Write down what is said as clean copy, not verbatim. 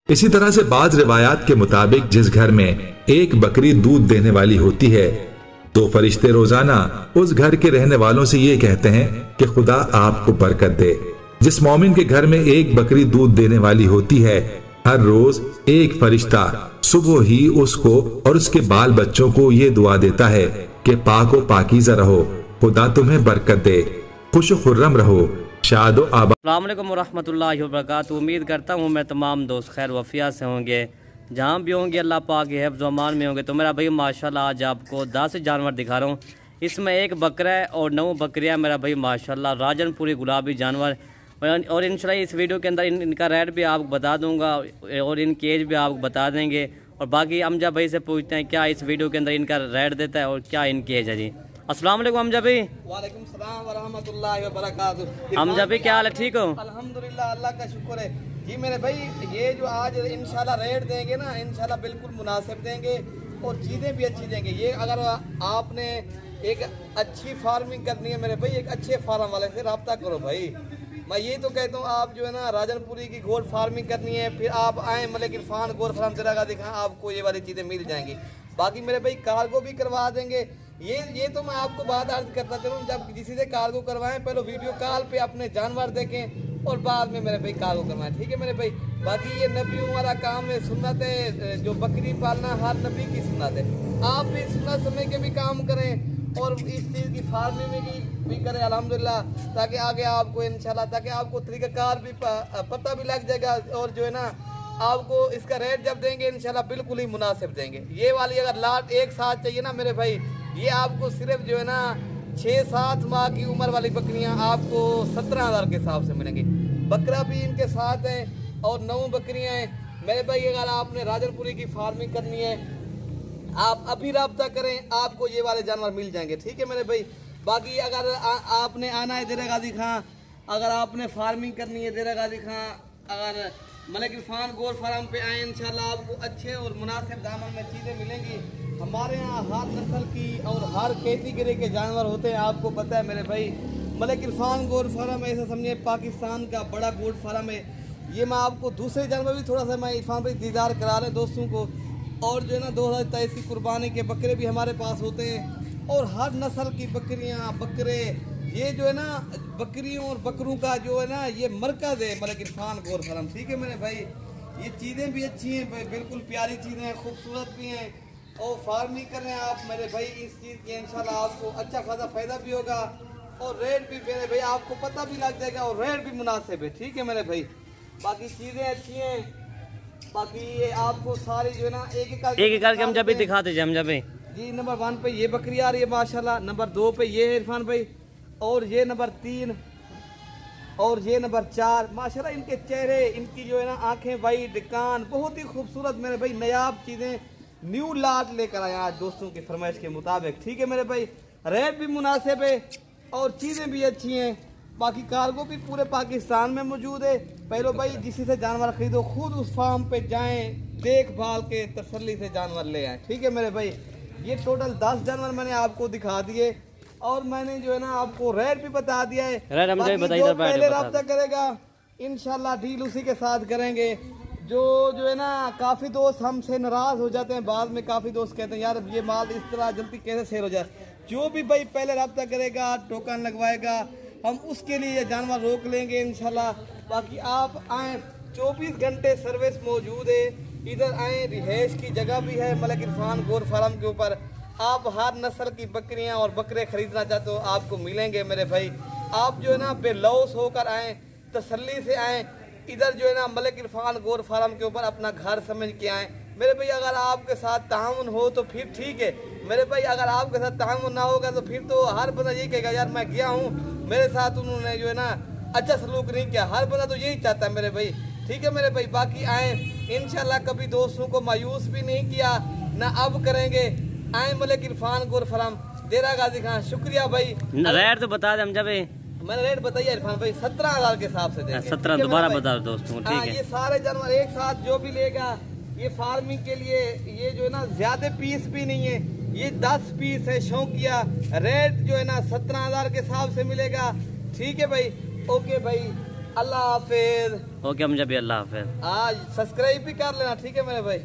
इसी तरह से बाज रिवायात के मुताबिक जिस घर में एक बकरी दूध देने वाली होती है तो फरिश्ते रोजाना उस घर के रहने वालों से ये कहते हैं कि खुदा आपको बरकत दे। जिस मोमिन के घर में एक बकरी दूध देने वाली होती है, हर रोज एक फरिश्ता सुबह ही उसको और उसके बाल बच्चों को ये दुआ देता है कि पाक व पाकीज़ा रहो, खुदा तुम्हें बरकत दे, खुश खुर्रम रहो, शादो आबाद। अस्सलाम वालेकुम वरहमतुल्लाहि वबरकातुहू। उम्मीद करता हूँ मैं तमाम दोस्त खैर वफिया से होंगे, जहाँ भी होंगे अल्लाह पाक के हिफ्ज़ व अमान में होंगे। तो मेरा भाई माशाल्लाह आज आपको 10 जानवर दिखा रहा हूँ। इसमें एक बकरा है और 9 बकरियाँ मेरा भाई माशाल्लाह राजनपुरी गुलाबी जानवर। और इंशाल्लाह इस वीडियो के अंदर इनका रेट भी आपको बता दूंगा और इनकी एज भी आपको बता देंगे। और बाकी अमजा भाई से पूछते हैं क्या इस वीडियो के अंदर इनका रेट देता है और क्या इनकी एज है जी। अस्सलाम वालेकुम अमजा भाई। वालेकुम सलाम व रहमतुल्लाहि व बरकातुहू। अमजा भाई क्या हाल है, ठीक हो? अल्हम्दुलिल्लाह, अल्लाह का शुक्र है जी मेरे भाई। ये जो आज इंशाल्लाह रेट देंगे ना, इंशाल्लाह बिल्कुल मुनासिब देंगे और चीज़ें भी अच्छी देंगे। ये अगर आपने एक अच्छी फार्मिंग करनी है मेरे भाई, एक अच्छे फार्म वाले से रब्ता करो भाई। मैं ये तो कहता हूँ आप जो है ना राजनपुरी की गोट फार्मिंग करनी है, फिर आप आए मलिक इरफान गोट फार्म जगह दिखा, आपको ये वाली चीज़ें मिल जाएंगी। बाकी मेरे भाई कार्गो भी करवा देंगे। ये तो मैं आपको बात अर्ज करता चलूँ, जब किसी से कार्गो करवाएं पहले वीडियो कॉल पे अपने जानवर देखें और बाद में मेरे भाई कार्गो करवाएं, ठीक है मेरे भाई। बाकी ये नबियों वाला काम है, सुन्नत है, जो बकरी पालना हर नबी की सुन्नत है। आप भी सुन्नत समझ के भी काम करें और इस चीज़ की फार्मिंग में भी करें अल्हम्दुलिल्लाह, ताकि आगे आपको इंशाल्लाह ताकि आपको तरीक़ाकार भी पता भी लग जाएगा। और जो है ना आपको इसका रेट जब देंगे इंशाल्लाह बिल्कुल ही मुनासिब देंगे। ये वाली अगर लाट एक साथ चाहिए ना मेरे भाई, ये आपको सिर्फ जो है ना 6-7 माह की उम्र वाली बकरियां आपको 17,000 के हिसाब से मिलेंगी। बकरा भी इनके साथ है और 9 बकरियां हैं मेरे भाई। अगर आपने राजनपुरी की फार्मिंग करनी है आप अभी रब्ता करें, आपको ये वाले जानवर मिल जाएंगे, ठीक है मेरे भाई। बाकी अगर आपने आना है देरा गाजी खां, अगर आपने फार्मिंग करनी है देरा गाजी खां, अगर मलिक इरफान गोट फार्म पे आए इंशाल्लाह आपको अच्छे और मुनासिब दामन में चीज़ें मिलेंगी। हमारे यहाँ हर नस्ल की और हर कैटेगरी के जानवर होते हैं, आपको पता है मेरे भाई। मलिक इरफान गोट फार्म ऐसा समझिए पाकिस्तान का बड़ा गोट फार्म है। ये मैं आपको दूसरे जानवर भी थोड़ा सा मैं इरफान भाई दीदार करा रहे दोस्तों को। और जो है ना 2023 की कुर्बानी के बकरे भी हमारे पास होते हैं और हर नस्ल की बकरियां बकरे, ये जो है ना बकरियों और बकरों का जो है ना ये मरकज़ है मलिक इरफान गोट फार्म, ठीक है मेरे भाई। ये चीज़ें भी अच्छी हैं, बिल्कुल प्यारी चीज़ें हैं, खूबसूरत भी हैं और फार्मिंग कर रहे हैं आप मेरे भाई इस चीज़ की इंशाल्लाह आपको अच्छा खासा फ़ायदा भी होगा और रेट भी मेरे भाई आपको पता भी लग जाएगा और रेट भी मुनासिब है, ठीक है मेरे भाई। बाकी चीज़ें अच्छी हैं। बाकी ये आपको सारी जो है ना एक एक करके हम जब भी दिखाते हैं हम जब जी। नंबर 1 पे ये बकरी आ रही है माशाल्लाह, नंबर 2 पे ये है इरफान भाई, और ये नंबर 3 और ये नंबर 4 माशाल्लाह। इनके चेहरे, इनकी जो है ना आंखें वाइट, कान बहुत ही खूबसूरत मेरे भाई। नायाब चीज़ें न्यू लाट लेकर आए आज दोस्तों की फरमाइश के मुताबिक, ठीक है मेरे भाई। रेट भी मुनासिब है और चीज़ें भी अच्छी हैं। बाकी कार्गो भी पूरे पाकिस्तान में मौजूद है। पहले भाई जिसी से जानवर खरीदो खुद उस फार्म पे जाएं, देखभाल के तसल्ली से जानवर ले आए, ठीक है मेरे भाई। ये टोटल 10 जानवर मैंने आपको दिखा दिए और मैंने जो है ना आपको रेट भी बता दिया है। जो पहले रब्ता करेगा इंशाल्लाह डील उसी के साथ करेंगे। जो है ना काफ़ी दोस्त हमसे नाराज़ हो जाते हैं, बाद में काफ़ी दोस्त कहते हैं यार ये माल इस तरह जल्दी कैसे सेल हो जाए। जो भी भाई पहले रब्ता करेगा, टोकन लगवाएगा, हम उसके लिए जानवर रोक लेंगे इंशाल्लाह। बाकी आप आए, 24 घंटे सर्विस मौजूद है। इधर आए, रिहाइश की जगह भी है मलिक इरफान गोट फार्म के ऊपर। आप हर नस्ल की बकरियां और बकरे खरीदना चाहते हो आपको मिलेंगे मेरे भाई। आप जो है ना बेलौस होकर आए, तसल्ली से आए। इधर जो है ना मलिक इरफान गोट फार्म के ऊपर अपना घर समझ के आए मेरे भाई। अगर आपके साथ ताउन हो तो फिर ठीक है मेरे भाई, अगर आपके साथ ताउन ना होगा तो फिर तो हर बंदा यही कहेगा यार मैं गया हूँ, मेरे साथ उन्होंने जो है ना अच्छा सलूक नहीं किया। हर बंदा तो यही चाहता है मेरे भाई, ठीक है मेरे भाई। बाकी आए इंशाल्लाह, कभी दोस्तों को मायूस भी नहीं किया ना अब करेंगे। आए मलिक इरफान गोट फार्म देरा गाजी खां, शुक्रिया भाई। रेट तो बता दें जब मैंने रेट बताइए इरफान भाई 17,000 के हिसाब से देंगे। 17 दोबारा बता दोस्तों, ठीक है। ये सारे जानवर एक साथ जो भी लेगा ये फार्मिंग के लिए, ये जो है ना ज्यादा पीस भी नहीं है, ये 10 पीस है शौकिया। रेट जो है ना 17,000 के हिसाब से मिलेगा, ठीक है भाई। ओके भाई, अल्लाह हाफिज। ओके हम जब भी अल्लाह हाफिज। हाँ सब्सक्राइब भी कर लेना, ठीक है मेरे भाई।